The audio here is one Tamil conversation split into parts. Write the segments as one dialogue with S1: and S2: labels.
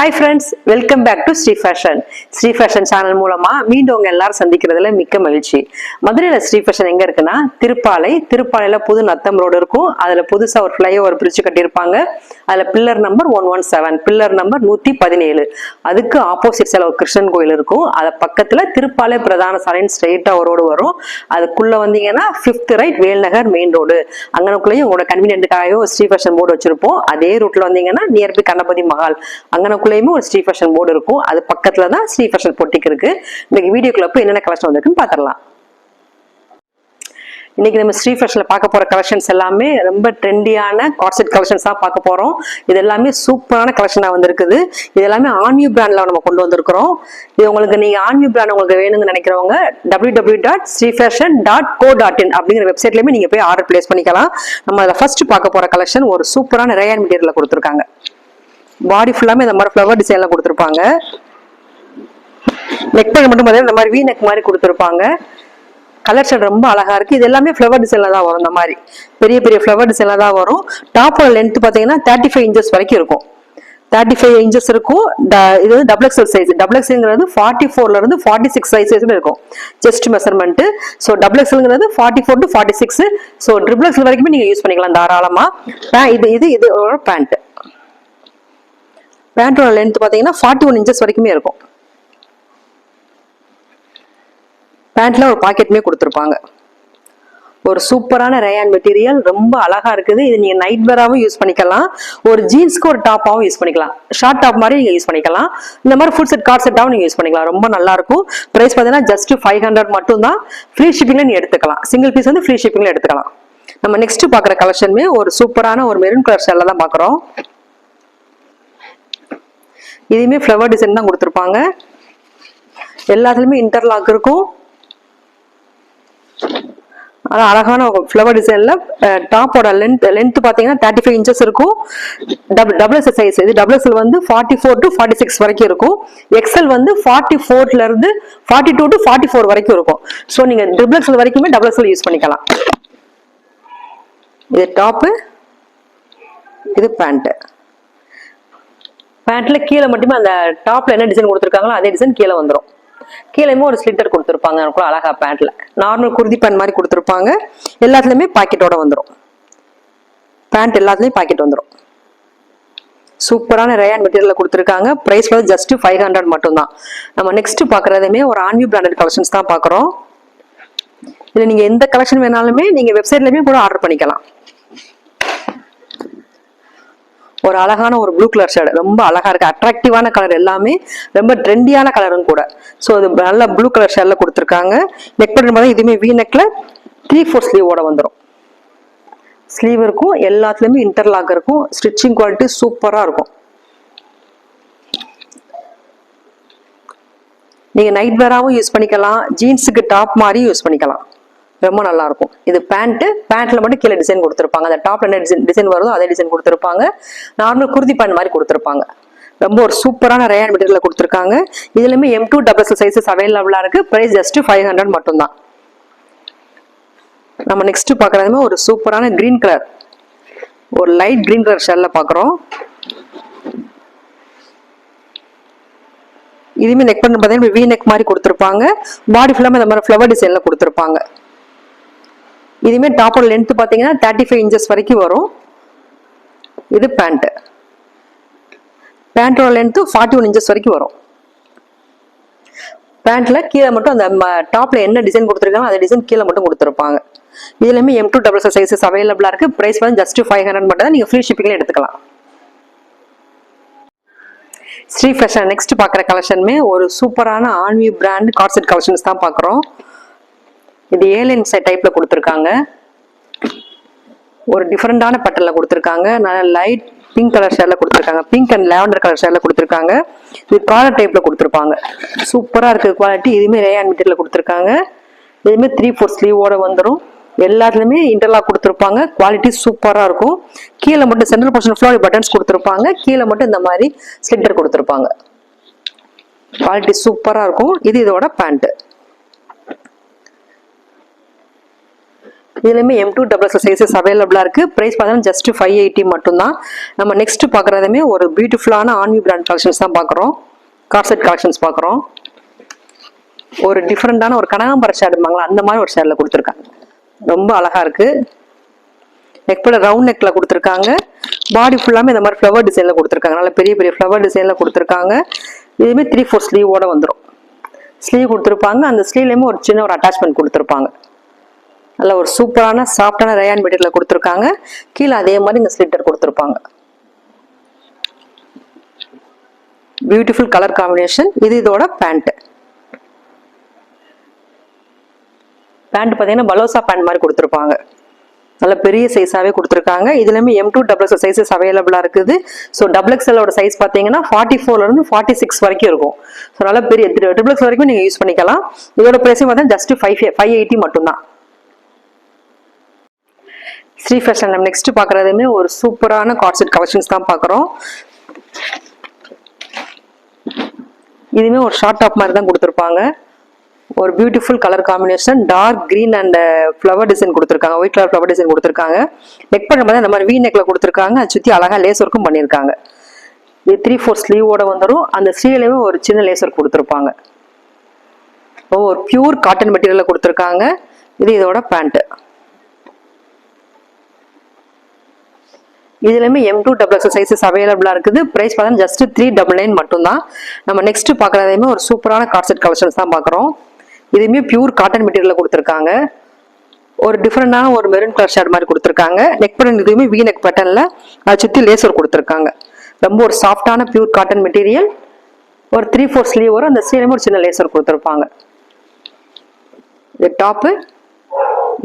S1: Hi friends, welcome back to Sri Fashion. Sri Fashion channel மூலமா மீண்டும் உங்க எல்லாரும் சந்திக்கிறதுல மிக்க மகிழ்ச்சி. மதுரையில ஸ்ரீ ஃபேஷன் எங்க இருக்குன்னா திருப்பாலையில புது நத்தம் ரோடு இருக்கும். அதுல புதுசா ஒரு ஃப்ளைஓவர் பிரிட்ஜ் கட்டியிருப்பாங்க. அதுல பில்லர் நம்பர் 117, பில்லர் நம்பர் 117. அதுக்கு ஆப்போசிட் சைடுல ஒரு கிருஷ்ணன் கோயில் இருக்கும். அது பக்கத்துல திருப்பாலை பிரதான சாலைன்னு ஸ்ட்ரெயிட்டா ஒரு ரோடு வரும். அதுக்குள்ள வந்தீங்கன்னா 5th right Velnagar main road. அங்கனக்குள்ளேயும் உங்களோட கன்வீனியன்ட்டுக்காக ஸ்ரீ ஃபேஷன் போர்டு வச்சிருப்போம். அதே ரூட்ல வந்தீங்கன்னா நியர்பை கணபதி மஹால் அங்கனக்குள்ளேயுமே ஒரு ஸ்ரீ ஃபேஷன் போர்டு இருக்கும். அது பக்கத்துல தான் ஸ்ரீ ஃபேஷன் பொட்டிக் இருக்கு. இன்னைக்கு வீடியோக்குள்ள போய் என்னென்ன கலெக்ஷன் வந்திருக்குன்னு பாத்திரலாம். இன்னைக்கு நம்ம ஸ்ரீ ஃபேஷன்ல பார்க்க போற கலெக்ஷன்ஸ் எல்லாமே ரொம்ப ட்ரெண்டியான கார்செட் கலெக்ஷன்ஸ் தான் பார்க்க போறோம். இது எல்லாமே சூப்பரான கலெக்ஷனா வந்திருக்குது. இது எல்லாமே ஆன்வியூ பிராண்ட்ல நம்ம கொண்டு வந்திருக்கிறோம். இது உங்களுக்கு நீங்க ஆன்வியூ பிராண்ட் உங்களுக்கு வேணும்னு நினைக்கிறவங்க www.srifashion.co.in அப்படிங்கிற வெப்சைட்லயுமே நீங்க போய் ஆர்டர் பிளேஸ் பண்ணிக்கலாம். நம்ம அதில் ஃபர்ஸ்ட் பார்க்க போற கலெக்ஷன் ஒரு சூப்பரான ரேயான் மெட்டீரியல்ல கொடுத்துருக்காங்க. பாடி ஃபுல்லாமே இந்த மாதிரி ஃப்ளவர் டிசைன்ல கொடுத்துருப்பாங்க. நெக் பேண்ட் மட்டும் பார்த்தீங்கன்னா இந்த மாதிரி வி நெக் மாதிரி கொடுத்துருப்பாங்க. கலர் ஷேட் ரொம்ப அழகா இருக்கு. இது எல்லாமே ஃப்ளவர் டிசைன்ல தான் வரும். இந்த மாதிரி பெரிய பெரிய ஃப்ளவர் டிசைன்ல தான் வரும். டாப்போட லென்த் பார்த்தீங்கன்னா 35 இன்ச்சஸ் வரைக்கும் இருக்கும். 35 இன்ச்சஸ் இருக்கும். இது வந்து டபுள் எக்ஸ்எல் சைஸ். டபுள் எக்ஸ்எல்ங்கிறது 44ல இருந்து 46 சைஸ் இருக்கும். Chest measurement. ஸோ டபுள் எக்ஸ்எல்ங்கிறது 44 to 46. ஸோ ட்ரிபிள் எக்ஸ்எல் வரைக்குமே நீங்க யூஸ் பண்ணிக்கலாம் தாராளமா. இது ஒரு பேண்ட். பேண்டோட லென்த் பார்த்தீங்கன்னா 41 இன்ச்சஸ் வரைக்குமே இருக்கும். பேண்ட்ல ஒரு பாக்கெட்டுமே கொடுத்துருப்பாங்க. ஒரு சூப்பரான ரேயான் மெட்டீரியல் ரொம்ப அழகா இருக்குது. இது நீங்க நைட் வேராவும் யூஸ் பண்ணிக்கலாம். ஒரு ஜீன்ஸ்க்கு ஒரு டாப்பாவும் யூஸ் பண்ணிக்கலாம். ஷார்ட் டாப் மாதிரி நீங்க யூஸ் பண்ணிக்கலாம். இந்த மாதிரி ஃபுல் செட் கார்ட் செட்டாவும் நீங்க யூஸ் பண்ணிக்கலாம். ரொம்ப நல்லா இருக்கும். பிரைஸ் பார்த்தீங்கன்னா ஜஸ்ட் 500 மட்டும் தான். ஃப்ரீ ஷிப்பிங்ல நீங்க எடுத்துக்கலாம். சிங்கிள் பீஸ் வந்து ஃப்ரீ ஷிப்பிங்ல எடுத்துக்கலாம். நம்ம நெக்ஸ்ட் பாக்குற கலெக்ஷனுமே ஒரு சூப்பரான ஒரு மெரூன் கலர் ஷேட்ல தான் பாக்குறோம். இதுவுமே ஃப்ளவர் டிசைன் தான் கொடுத்துருப்பாங்க. எல்லாத்துலயுமே இன்டர்லாக் இருக்கும். அதான் அழகான ஃப்ளவர் டிசைன்ல டாப்போட லென்த் பாத்தீங்கன்னா 35 இன்ச்சஸ் இருக்கும். Double X size. இது டபுள் எக்ஸ்எல் வந்து 44 to 46 வரைக்கும் இருக்கும். எக்ஸ்எல் வந்து 44ல இருந்து 42 to 44 வரைக்கும் இருக்கும். ஸோ நீங்க டபுள் எக்ஸ்எல் வரைக்குமே டபுள் எக்ஸ்எல் யூஸ் பண்ணிக்கலாம். இது டாப்பு, இது பேண்ட். பேண்ட்ல கீழே மட்டுமே அந்த டாப்ல என்ன டிசைன் கொடுத்துருக்காங்களோ அதே டிசைன் கீழே வந்துடும். கீழேயுமே ஒரு ஸ்லிட்டர் கொடுத்துருப்பாங்க. அழகா பேண்ட்ல நார்மல் குர்தி பேண்ட் மாதிரி கொடுத்துருப்பாங்க. எல்லாத்துலயுமே பாக்கெட்டோட வந்துடும். பேண்ட் எல்லாத்துலயும் பாக்கெட் வந்துடும். சூப்பரான ரேயான் மெட்டீரியல் கொடுத்துருக்காங்க. பிரைஸ் வந்து ஜஸ்ட் 500 மட்டும் தான். நம்ம நெக்ஸ்ட் பாக்குறதுமே ஒரு ஆன்வியூ பிராண்டட் கலெக்ஷன்ஸ் தான் பாக்குறோம். இதுல நீங்க எந்த கலெக்ஷன் வேணாலுமே நீங்க வெப்சைட்லயுமே கூட ஆர்டர் பண்ணிக்கலாம். ஒரு அழகான ஒரு ப்ளூ கலர் ஷேட் ரொம்ப அழகா இருக்கு. அட்ராக்டிவான கலர், எல்லாமே ரொம்ப ட்ரெண்டியான கலரும் கூட. ஸோ இது நல்ல ப்ளூ கலர் ஷேட்ல கொடுத்துருக்காங்க. நெக் பண்ணி இதுவுமே வி நெக்ல 3/4 ஸ்லீவோட வந்துடும். ஸ்லீவ் இருக்கும். எல்லாத்துலயுமே இன்டர்லாக் இருக்கும். ஸ்டிச்சிங் குவாலிட்டி சூப்பரா இருக்கும். நீங்க நைட் வேராவும் யூஸ் பண்ணிக்கலாம். ஜீன்ஸுக்கு டாப் மாதிரி யூஸ் பண்ணிக்கலாம். ரொம்ப நல்லா இருக்கும். இது பேண்ட்ல மட்டும் கீழே டிசைன் கொடுத்துருப்பாங்க. அந்த டாப்ல என்ன டிசைன் வருதோ அதே டிசைன் கொடுத்துருப்பாங்க. நார்மல் குர்தி பேண்ட் மாதிரி கொடுத்துருப்பாங்க. ரொம்ப ஒரு சூப்பரான ரேயான் மெட்டீரியல் கொடுத்துருக்காங்க. இதுலயுமே M2 XXL சைஸஸ் அவைலபிளா இருக்கு. பிரைஸ் ஜஸ்ட் 500 மட்டும் தான். நம்ம நெக்ஸ்ட் பாக்குறதுமே ஒரு சூப்பரான கிரீன் கலர், ஒரு லைட் கிரீன் கலர் ஷேட்ல பாக்குறோம். இதுவுமே நெக் பண்ண பார்த்தீங்கன்னா வி நெக் மாதிரி கொடுத்துருப்பாங்க. பாடி ஃபுல்லாமே இந்த மாதிரி ஃப்ளவர் டிசைன்ல கொடுத்துருப்பாங்க. இதுவுமே டாப்போட லென்த் பார்த்தீங்கன்னா 35 இன்ச்சஸ் வரைக்கும் வரும். இது பேண்ட். பேண்டோட லென்த் 41 இன்ச்சஸ் வரைக்கும் வரும். பேண்ட்ல கீழே மட்டும் அந்த டாப்ல என்ன டிசைன் கொடுத்துருக்காங்க அந்த டிசைன் கீழே மட்டும் கொடுத்துருப்பாங்க. இதுலயுமே M2 XXL சைஸஸ் அவைலபிளா இருக்கு. பிரைஸ் வந்து ஜஸ்ட் 500 மட்டும் தான். நீங்க ஃப்ரீ ஷிப்பிங்ல எடுத்துக்கலாம். ஸ்ரீ ஃபேஷன் நெக்ஸ்ட் பாக்குற கலெக்ஷனுமே ஒரு சூப்பரான ஆன்வியூ பிராண்ட் கார்செட் கலெக்ஷன்ஸ் தான் பாக்குறோம். இது ஏலியன் டைப்ல கொடுத்துருக்காங்க. ஒரு டிஃபரெண்டான பேட்டர்ல கொடுத்துருக்காங்க. நல்ல லைட் பிங்க் கலர் ஷேட்ல கொடுத்துருக்காங்க. பிங்க் அண்ட் லாவெண்டர் கலர் ஷேட்ல கொடுத்துருக்காங்க. இது காலர் டைப்ல கொடுத்துருப்பாங்க. சூப்பரா இருக்கு குவாலிட்டி. இதுவுமே ரேயான் மெட்டீரியல் கொடுத்துருக்காங்க. இதுவுமே 3/4 ஸ்லீவோட வந்துடும். எல்லாத்துலயுமே இன்டர்லாக் கொடுத்துருப்பாங்க. குவாலிட்டி சூப்பரா இருக்கும். கீழே மட்டும் சென்ட்ரல் போர்ஷன் ஃப்ளோர் பட்டன்ஸ் கொடுத்துருப்பாங்க. கீழே மட்டும் இந்த மாதிரி ஸ்லிட்டர் கொடுத்துருப்பாங்க. குவாலிட்டி சூப்பரா இருக்கும். இது இதோட பேண்ட். இதுலயுமே M2 XXL சைஸஸ் அவைலபிளா இருக்கு. பிரைஸ் பார்த்தீங்கன்னா ஜஸ்ட் 580 மட்டும் தான். நம்ம நெக்ஸ்ட் பாக்குறதுமே ஒரு பியூட்டிஃபுல்லான ஆன்வி பிராண்ட் கலெக்ஷன்ஸ் தான் பாக்குறோம். கார்செட் கலெக்ஷன்ஸ் பாக்குறோம். ஒரு டிஃபரெண்டான ஒரு கனகாம்பர ஷேடுமாங்களா அந்த மாதிரி ஒரு ஷேட்ல கொடுத்துருக்காங்க. ரொம்ப அழகா இருக்கு. நெக் பேட் ரவுண்ட் நெக்ல கொடுத்துருக்காங்க. பாடி ஃபுல்லாமே இந்த மாதிரி ஃப்ளவர் டிசைன்ல கொடுத்துருக்காங்க. நல்ல பெரிய பெரிய ஃப்ளவர் டிசைன்ல கொடுத்துருக்காங்க. இதுவுமே 3/4 ஸ்லீவோட வந்துடும். ஸ்லீவ் கொடுத்துருப்பாங்க. அந்த ஸ்லீவ்லயுமே ஒரு சின்ன ஒரு அட்டாச்மெண்ட் கொடுத்துருப்பாங்க. நல்ல ஒரு சூப்பரான சாஃப்டான ரயான் மெட்டீரியல்ல கொடுத்துருக்காங்க. கீழே அதே மாதிரி இந்த ஸ்லிட்டர் கொடுத்துருப்பாங்க. Beautiful colour combination. இது இதோட பேண்ட். பேண்ட் பார்த்தீங்கன்னா பலோசா பேண்ட் மாதிரி கொடுத்துருப்பாங்க. நல்ல பெரிய சைஸாவே கொடுத்துருக்காங்க. இதுலயுமே M2 XXL சைஸஸ் அவைலபிளா இருக்குது. ஸோ XXL சைஸ் பார்த்தீங்கன்னா 44ல இருந்து 46 வரைக்கும் இருக்கும். ஸோ நல்ல பெரிய XXL வரைக்கும் நீங்க யூஸ் பண்ணிக்கலாம். இதோட பிரைஸும் பார்த்தீங்கன்னா ஜஸ்ட் 580 மட்டும் தான். ஸ்ரீ ஃபேஷன் நம்ம நெக்ஸ்ட் பாக்குறதுமே ஒரு சூப்பரான கார்செட் கலெக்ஷன்ஸ் தான் பாக்குறோம். இதுவுமே ஒரு ஷார்ட் டாப் மாதிரி தான் கொடுத்துருப்பாங்க. ஒரு beautiful colour combination dark green and flower design கொடுத்துருக்காங்க. ஒயிட் கலர் ஃப்ளவர் டிசைன் கொடுத்துருக்காங்க. நெக் பண்ண மாதிரி இந்த மாதிரி வி நெக்ல கொடுத்துருக்காங்க. அதை சுற்றி அழகா லேஸ் ஒர்க்கும் பண்ணியிருக்காங்க. இது 3/4 ஸ்லீவோட வந்துடும். அந்த ஸ்லீவ்லயுமே ஒரு சின்ன லேஸ் ஒர்க் கொடுத்துருப்பாங்க. ஒரு பியூர் காட்டன் மெட்டீரியல்ல கொடுத்துருக்காங்க. இது இதோட பேண்ட். இதுலயுமே M2 XXL சைஸஸ் அவைலபிளா இருக்குது. பிரைஸ் பார்த்தா ஜஸ்ட் 399 மட்டும் தான். நம்ம நெக்ஸ்ட் பாக்குறதையுமே ஒரு சூப்பரான கார்செட் கலெக்ஷன்ஸ் தான் பாக்குறோம். இதுவுமே பியூர் காட்டன் மெட்டீரியல்ல கொடுத்துருக்காங்க. ஒரு டிஃப்ரெண்டான ஒரு மெரூன் கலர் ஷேட் மாதிரி கொடுத்துருக்காங்க. நெக் பட்டன் இதுவுமே வி நெக் பட்டன்ல அதை சுற்றி லேசர் கொடுத்துருக்காங்க. ரொம்ப ஒரு சாஃப்டான பியூர் காட்டன் மெட்டீரியல். ஒரு 3/4 ஸ்லீவ் வரும். அந்த ஸ்லீவ்லயுமே ஒரு சின்ன லேசர் கொடுத்துருப்பாங்க. இது டாப்பு,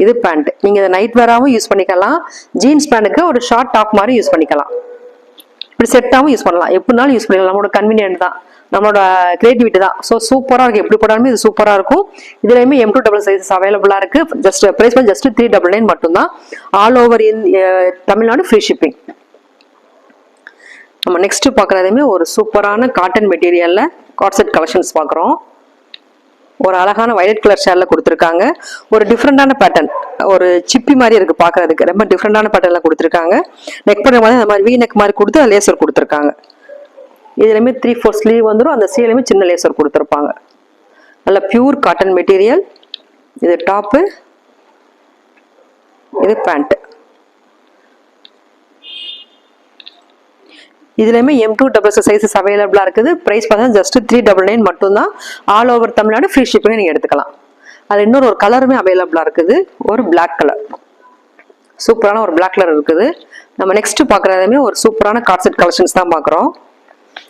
S1: இது பேண்ட். நீங்க இதை நைட் வேராவும் யூஸ் பண்ணிக்கலாம். ஜீன்ஸ் பேண்ட்டுக்கு ஒரு ஷார்ட் டாப் மாதிரி யூஸ் பண்ணிக்கலாம். இப்படி செட்டாகவும் யூஸ் பண்ணலாம். எப்படினாலும் யூஸ் பண்ணிக்கலாம். நம்மளோட கன்வீனியன்ட் தான், நம்மளோட கிரியேட்டிவிட்டி தான். ஸோ சூப்பராக இருக்கு. எப்படி போட்டாலுமே இது சூப்பராக இருக்கும். இதுலையுமே M2 XXL சைஸஸ் அவைலபிளா இருக்கு. ஜஸ்ட் பிரைஸ் ஜஸ்ட் 399 மட்டும் தான். ஆல் ஓவர் இன் தமிழ்நாடு ஃப்ரீ ஷிப்பிங். நம்ம நெக்ஸ்ட் பாக்குறதுமே ஒரு சூப்பரான காட்டன் மெட்டீரியல்ல கார்செட் கலெக்ஷன்ஸ் பாக்குறோம். ஒரு அழகான வயலட் கலர் ஷேட்ல கொடுத்துருக்காங்க. ஒரு டிஃப்ரெண்டான பேட்டர்ன், ஒரு சிப்பி மாதிரி இருக்கு பாக்குறதுக்கு. ரொம்ப டிஃப்ரெண்டான பேட்டர்ல கொடுத்துருக்காங்க. நெக் பண்ண மாதிரி அந்த மாதிரி வி நெக் மாதிரி கொடுத்து லேசர் கொடுத்துருக்காங்க. இதுலயுமே 3/4 ஸ்லீவ் வந்துடும். அந்த ஸ்லீவ்லயுமே சின்ன லேசர் கொடுத்துருப்பாங்க. நல்ல பியூர் காட்டன் மெட்டீரியல். இது டாப்பு, இது பேண்ட். இதுலயுமே M2 XXL சைஸஸ் அவைலபிளா இருக்குது. பிரைஸ் பார்த்தா ஜஸ்ட் 399 மட்டும் தான். All over Tamil Nadu free shipping நீங்க எடுத்துக்கலாம். அது இன்னொரு ஒரு கலருமே அவைலபிளா இருக்குது. ஒரு பிளாக் கலர், சூப்பரான ஒரு பிளாக் கலர் இருக்குது. நம்ம நெக்ஸ்ட் பாக்குறதுமே ஒரு சூப்பரான கார்செட் கலெக்ஷன்ஸ் தான் பாக்குறோம்.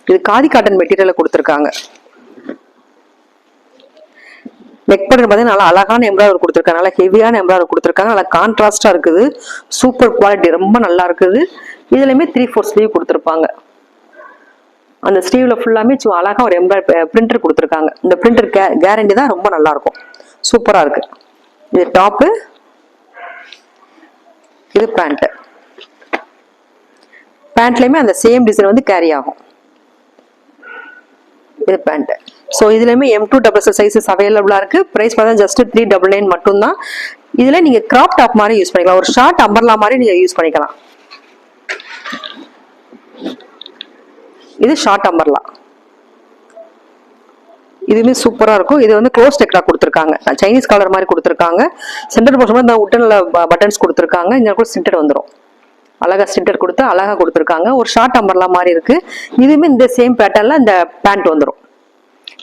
S1: இது காதி காட்டன் மெட்டீரியல்ல கொடுத்துருக்காங்க. நெக் பட்டன் பார்த்தீங்கன்னா நல்லா அழகான எம்ப்ராய்டரி கொடுத்துருக்காங்க. நல்லா ஹெவியான எம்ப்ராய்டரி கொடுத்துருக்காங்க. நல்லா கான்ட்ராஸ்டா இருக்குது. சூப்பர் குவாலிட்டி, ரொம்ப நல்லா இருக்குது. இதுலயுமே 3/4 ஸ்லீவ் கொடுத்துருப்பாங்க. அந்த ஸ்லீவ்ல ஃபுல்லாமே அழகா ஒரு பிரிண்டர் கொடுத்துருக்காங்க. இந்த பிரிண்டர் கேரண்டி தான், ரொம்ப நல்லா இருக்கும். சூப்பரா இருக்கு. இது டாப்பு, இது பேண்ட். பேண்ட்லயுமே அந்த சேம் டிசைன் வந்து கேரி ஆகும். இது பேண்ட். ஸோ இதுலயுமே M2 XXL சைஸஸ் அவைலபிளா இருக்கு. பிரைஸ் பார்த்தா ஜஸ்ட் 399 மட்டும் தான். இதுல நீங்க கிராப் டாப் மாதிரி யூஸ் பண்ணிக்கலாம். ஒரு ஷார்ட் அம்பர்லா மாதிரி நீங்க யூஸ் பண்ணிக்கலாம். இது ஷார்ட் அம்பர்லா. இதுவுமே சூப்பரா இருக்கும். இது வந்து க்ளோஸ் டெக்லா கொடுத்துருக்காங்க. சைனீஸ் கலர் மாதிரி கொடுத்துருக்காங்க. சென்டர் போர்ஷன் இந்த உட்டன்ல பட்டன்ஸ் கொடுத்துருக்காங்க. இங்க கூட ஸ்டிட்டர் வந்துடும். அழகா ஸ்டிட்டர் கொடுத்து அழகா கொடுத்துருக்காங்க. ஒரு ஷார்ட் அம்பர்லா மாதிரி இருக்கு. இதுவுமே இந்த சேம் பேட்டர்ன்ல இந்த பேண்ட் வந்துடும்.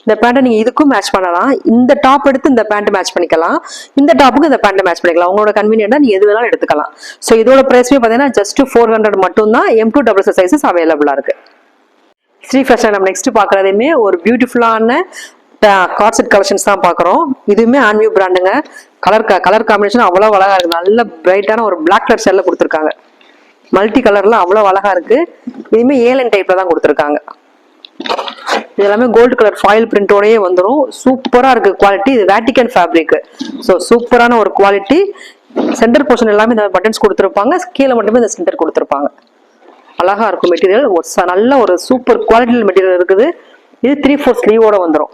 S1: இந்த பேண்ட்டை நீங்க இதுக்கும் மேட்ச் பண்ணலாம். இந்த டாப் எடுத்து இந்த பேண்ட் மேட்ச் பண்ணிக்கலாம். இந்த டாப்புக்கு இந்த பேண்ட் மேட்ச் பண்ணிக்கலாம். உங்களோட கன்வீனியன்டா நீங்க எது வேணாலும் எடுத்துக்கலாம். ஸோ இதோட பிரைஸ்மே பார்த்தீங்கன்னா ஜஸ்ட் 400 மட்டும் தான். M2 XXL சைஸஸ் அவைலபிளா இருக்கு. ஸ்ரீ ஃபேஷன் நம்ம நெக்ஸ்ட் பாக்குறதுமே ஒரு பியூட்டிஃபுல்லான கார்செட் கலெக்ஷன்ஸ் தான் பாக்குறோம். இதுவுமே ஆன்வியூ பிராண்டுங்க. கலர் காம்பினேஷன் அவ்வளவு அழகா இருக்கு. நல்ல பிரைட்டான ஒரு பிளாக் கலர் ஷேட்ல கொடுத்துருக்காங்க. மல்டி கலர்ல அவ்வளவு அழகா இருக்கு. இதுவுமே ஏலன் டைப்ல தான் கொடுத்துருக்காங்க. இது எல்லாமே கோல்டு கலர் ஃபாயில் பிரிண்டோடயே வந்துடும். சூப்பரா இருக்கு குவாலிட்டி. இது வேட்டிகன் ஃபேப்ரிக். ஸோ சூப்பரான ஒரு குவாலிட்டி. சென்டர் போர்ஷன் எல்லாமே இந்த பட்டன்ஸ் கொடுத்துருப்பாங்க. கீழே மட்டுமே இந்த சென்டர் கொடுத்துருப்பாங்க. அழகா இருக்கும் மெட்டீரியல். நல்ல ஒரு சூப்பர் குவாலிட்டி மெட்டீரியல் இருக்குது. இது 3/4 ஸ்லீவோட வந்துடும்.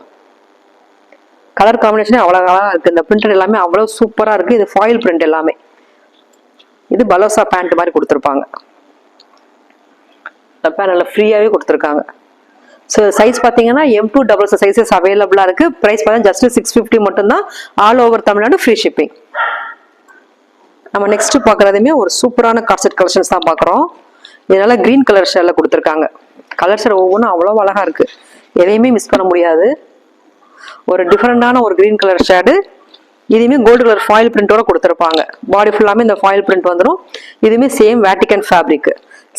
S1: கலர் காம்பினேஷனே அவ்வளவு அழகா இருக்கு. இந்த பிரிண்டர் எல்லாமே அவ்வளவு சூப்பரா இருக்கு. இது ஃபாயில் பிரிண்ட் எல்லாமே. இது பலோசா பேண்ட் மாதிரி கொடுத்துருப்பாங்க. நல்லா ஃப்ரீயாகவே கொடுத்துருக்காங்க. ஸோ சைஸ் பார்த்தீங்கன்னா M2 XXL சைஸஸ் அவைலபிளாக இருக்குது. ப்ரைஸ் பார்த்தா ஜஸ்ட் 650 மட்டும்தான். All over Tamil Nadu free shipping. நம்ம நெக்ஸ்ட் பார்க்குறதுமே ஒரு சூப்பரான கார்செட் கலெக்ஷன்ஸ் தான் பார்க்குறோம். இதனால கிரீன் கலர் ஷேடில் கொடுத்துருக்காங்க. கலர் ஷேட் ஒவ்வொன்றும் அவ்வளோ அழகாக இருக்குது, எதையுமே மிஸ் பண்ண முடியாது. ஒரு டிஃப்ரெண்டான ஒரு கிரீன் கலர் ஷேடு. இதுவுமே கோல்டு கலர் ஃபாயில் பிரிண்டோட கொடுத்துருப்பாங்க. பாடி ஃபுல்லாமே இந்த ஃபாயில் பிரிண்ட் வந்துடும். இதுவுமே சேம் வேட்டிகன் ஃபேப்ரிக்.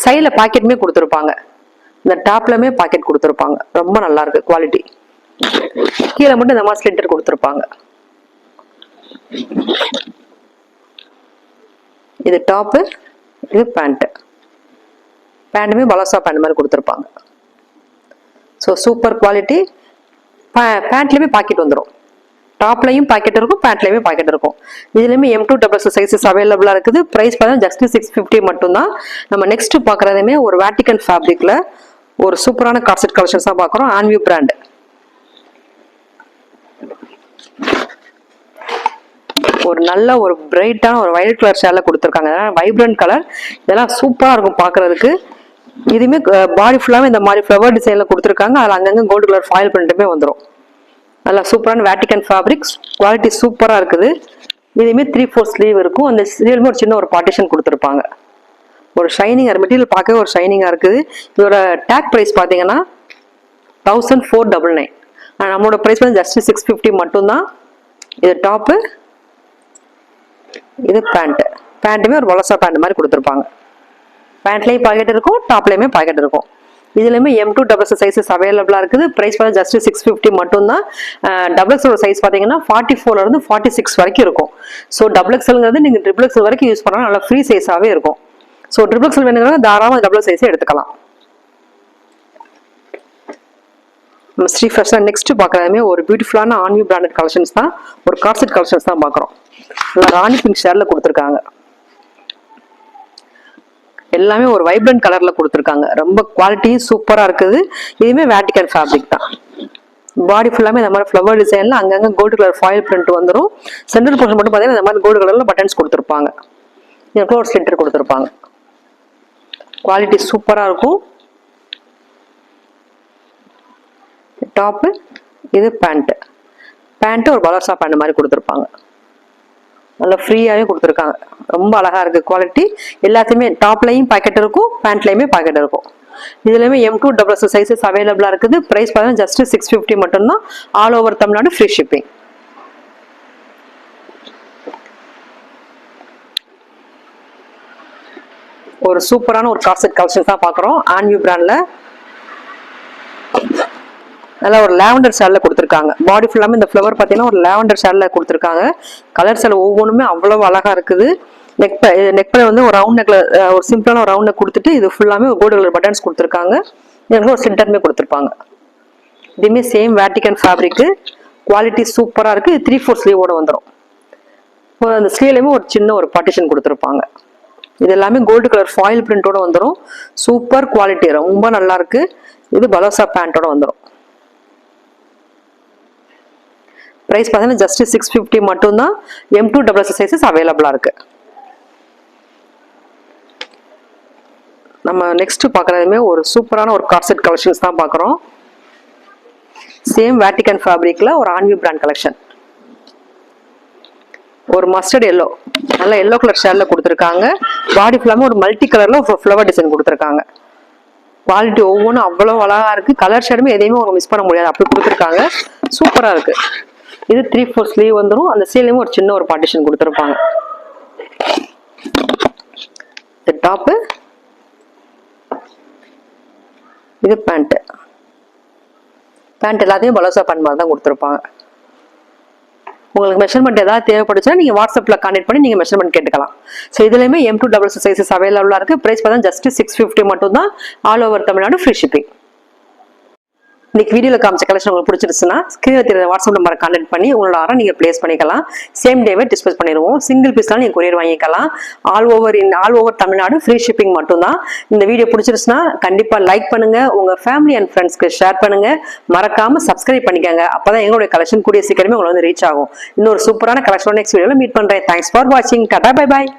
S1: சைடில் பாக்கெட்டுமே கொடுத்துருப்பாங்க. இந்த டாப்லமே பாக்கெட் கொடுத்துருப்பாங்க. ரொம்ப நல்லா இருக்கு குவாலிட்டி. கீழே மட்டும் இந்த மாதிரி ஸ்லிட்டர் கொடுத்துருப்பாங்க. இது டாப்பு, இது பேண்ட். பேண்ட்டுமே பலோசா பேண்ட் மாதிரி கொடுத்துருப்பாங்க. So super quality. பேண்ட்லேயுமே பாக்கெட் வந்துடும். டாப்லையும் பாக்கெட் இருக்கும், பேண்ட்லையுமே பாக்கெட் இருக்கும். இதுலையுமே M2 XXL சைஸஸ் அவைலபிளாக இருக்குது. ப்ரைஸ் பார்த்தா ஜஸ்ட் 650 மட்டும்தான். நம்ம நெக்ஸ்ட் பார்க்குறதுமே ஒரு வேட்டிகன் ஃபேப்ரிக்கில் ஒரு சூப்பரான கார்செட் கலெக்ஷன்ஸ் தான் பார்க்குறோம். ஆன்வியூ பிராண்ட். ஒரு நல்ல ஒரு பிரைட்டான ஒரு வயலட் கலர் ஷேடில் கொடுத்துருக்காங்க. Vibrant colour. இதெல்லாம் சூப்பராக இருக்கும் பார்க்குறதுக்கு. இதுவுமே பாடி ஃபுல்லாகவே இந்த மாதிரி ஃப்ளவர் டிசைனில் கொடுத்துருக்காங்க. அதில் அங்கங்கே கோல்டு கலர் ஃபாயில் பிரிண்ட்டுமே வந்துடும். நல்லா சூப்பரான வேட்டிகன் ஃபேப்ரிக்ஸ். குவாலிட்டி சூப்பராக இருக்குது. இதுவுமே 3/4 ஸ்லீவ் இருக்கும். அந்த ஸ்லீவ்லுமே ஒரு சின்ன ஒரு பார்ட்டிஷன் கொடுத்துருப்பாங்க. ஒரு ஷைனிங் மெட்டீரியல் பார்க்கவே ஒரு ஷைனிங்காக இருக்குது. இதோட டேக் ப்ரைஸ் பார்த்தீங்கன்னா 1499. நம்மளோட ப்ரைஸ் வந்து ஜஸ்ட் 650 மட்டும்தான். இது டாப்பு, இது பேண்ட்டு. பேண்ட்டுமே ஒரு பலோசா பேண்ட் மாதிரி கொடுத்துருப்பாங்க. பேண்ட்லேயும் பாக்கெட் இருக்கும், டாப்லேயுமே பாக்கெட் இருக்கும். இதுலையுமே M2 XXL சைஸஸ் அவைலபிளாக இருக்குது. ப்ரைஸ் பார்த்தா ஜஸ்ட் 650 மட்டும்தான். XXL சைஸ் பார்த்தீங்கன்னா 44 46 வரைக்கும் இருக்கும். ஸோ XXLங்கிறது நீங்கள் XXL வரைக்கும் யூஸ் பண்ணாலும் நல்லா ஃப்ரீ சைஸாகவே இருக்கும். ஸோ XXL வேணுங்கிறவங்க தாராளமாக XXL சைஸை எடுத்துக்கலாம். நம்ம ஸ்ரீ ஃபேஷன் நெக்ஸ்ட் பார்க்குறதுமே ஒரு பியூட்டிஃபுல்லான ஆன்வியூ பிராண்டட் கலெக்ஷன்ஸ் தான். ஒரு கார்செட் கலெக்ஷன்ஸ் தான் பார்க்குறோம். நல்லா ராணி பிங்க் ஷேடில் கொடுத்துருக்காங்க. எல்லாமே ஒரு வைப்ரண்ட் கலர்ல கொடுத்துருக்காங்க. ரொம்ப குவாலிட்டியும் சூப்பராக இருக்குது. இதுவுமே வேட்டிகன் ஃபேப்ரிக் தான். பாடி ஃபுல்லாமே இந்த மாதிரி ஃப்ளவர் டிசைனில் அங்கங்கே கோல்டு கலர் ஃபாயில் பிரிண்ட் வந்துடும். சென்ட்ரல் போர்ஷன் மட்டும் பார்த்தீங்கன்னா இந்த மாதிரி கோல்டு கலரில் பட்டன்ஸ் கொடுத்துருப்பாங்க. இதுக்கு ஒரு ஸ்லிட்டர் கொடுத்துருப்பாங்க. குவாலிட்டி சூப்பராக இருக்கும். டாப்பு, இது பேண்ட்டு. பேண்ட்டு ஒரு பலோசா பேண்ட் மாதிரி கொடுத்துருப்பாங்க. நல்லா ஃப்ரீயாகவே கொடுத்துருக்காங்க. ரொம்ப அழகாக இருக்குது குவாலிட்டி. எல்லாத்தையுமே டாப்லையும் பாக்கெட் இருக்கும், பேண்ட்லையுமே பாக்கெட் இருக்கும். இதுலையுமே M2 XXL சைஸஸ் அவைலபிளாக இருக்குது. ப்ரைஸ் பார்த்தீங்கன்னா ஜஸ்ட் 650 மட்டும்தான். All over Tamil Nadu free shipping. ஒரு சூப்பரான ஒரு கார்செட் கலெக்ஷன்ஸ் தான் பார்க்குறோம். ஆன்வியூ பிராண்டில் நல்லா ஒரு லாவெண்டர் ஷேடில் கொடுத்துருக்காங்க. பாடி ஃபுல்லாமே இந்த ஃப்ளவர் பார்த்தீங்கன்னா ஒரு லாவெண்டர் ஷேடில் கொடுத்துருக்காங்க. கலர் ஷேட் ஒவ்வொன்றுமே அவ்வளோ அழகாக இருக்குது. நெக்ல வந்து ஒரு ரவுண்ட் நெக்ல ஒரு சிம்பிளான ஒரு ரவுண்ட் நெக் கொடுத்துட்டு இது ஃபுல்லாமே ஒரு கோல்டு கலர் பட்டன்ஸ் கொடுத்துருக்காங்க. இதுக்கு ஒரு சில்டருமே கொடுத்துருப்பாங்க. இதுவுமே சேம் வேட்டிகன் ஃபேப்ரிக்கு. குவாலிட்டி சூப்பராக இருக்குது. 3/4 ஸ்லீவோட வந்துடும். அந்த ஸ்லீவ்லையுமே ஒரு சின்ன ஒரு பார்ட்டிஷன் கொடுத்துருப்பாங்க. இது எல்லாமே கோல்டு கலர் ஃபாயில் பிரிண்டோட வந்துடும். சூப்பர் குவாலிட்டி, ரொம்ப நல்லா இருக்கு. இது பலோசா பேண்டோட வந்துடும். பிரைஸ் பார்த்தீங்கன்னா ஜஸ்ட் 650 மட்டும்தான். M2 XXL சைஸஸ் அவைலபிளாக இருக்கு. நம்ம நெக்ஸ்ட் பார்க்குறதுமே ஒரு சூப்பரான ஒரு கார்செட் கலெக்ஷன்ஸ் தான் பார்க்குறோம். சேம் வேட்டிகன் ஃபேப்ரிக்ல ஒரு ஆன்வியூ பிராண்ட் கலெக்ஷன். ஒரு மஸ்டர்ட் எல்லோ, நல்ல எல்லோ கலர் ஷேட்ல கொடுத்துருக்காங்க. பாடி ஃபுல்லாமே ஒரு மல்டி கலர்ல ஒரு ஃப்ளவர் டிசைன் கொடுத்துருக்காங்க. குவாலிட்டி ஒவ்வொன்றும் அவ்வளோ அழகா இருக்கு. கலர் ஷேடுமே எதையுமே ஒரு மிஸ் பண்ண முடியாது, அப்படி கொடுத்துருக்காங்க. சூப்பரா இருக்கு. இது 3/4 ஸ்லீவ் வந்துடும். அந்த ஸ்லீவ்லயும் ஒரு சின்ன ஒரு பார்ட்டிஷன் கொடுத்துருப்பாங்க. இது டாப்பு, இது பேண்ட். பேண்ட் எல்லாத்தையும் பலோசா பேண்ட் மாதிரி தான் கொடுத்துருப்பாங்க. உங்களுக்கு மெஷர்மெண்ட் ஏதாவது தேவைப்படுச்சுன்னா நீங்க வாட்ஸ்அப்ல கான்டெக்ட் பண்ணி நீங்க மெஷர்மெண்ட் கேட்டுக்கலாம். ஸோ இதுலயுமே M2 XXL சைஸஸ் அவைலபிளா இருக்கு. பிரைஸ் பார்த்தா ஜஸ்ட் 650 மட்டும் தான். All over Tamil Nadu free shipping. இன்னைக்கு வீடியோல காமிச்ச கலெக்ஷன் உங்களுக்கு பிடிச்சிருச்சுன்னா ஸ்கிரீனில் தெரியற வாட்ஸ்அப் நம்பரை கான்டெக்ட் பண்ணி உங்களோட ஆர்டர் நீங்க பிளேஸ் பண்ணிக்கலாம். சேம் டேவே டிஸ்பேச் பண்ணிடுவோம். சிங்கிள் பீஸ்லாம் நீங்க கொரியர் வாங்கிக்கலாம். All over Tamil Nadu free shipping மட்டும்தான். இந்த வீடியோ பிடிச்சிருச்சுன்னா கண்டிப்பா லைக் பண்ணுங்க, உங்க ஃபேமிலி அண்ட் ஃப்ரெண்ட்ஸ்க்கு ஷேர் பண்ணுங்க, மறக்காம சப்ஸ்கிரைப் பண்ணிக்கோங்க. அப்பதான் எங்களுடைய கலெக்ஷன் கூடிய சீக்கிரமே உங்களுக்கு வந்து ரீச் ஆகும். இன்னொரு சூப்பரான கலெக்ஷன் நெக்ஸ்ட் வீடியோல மீட் பண்றேன். தேங்க்ஸ் ஃபார் வாட்சிங். Tata, bye bye.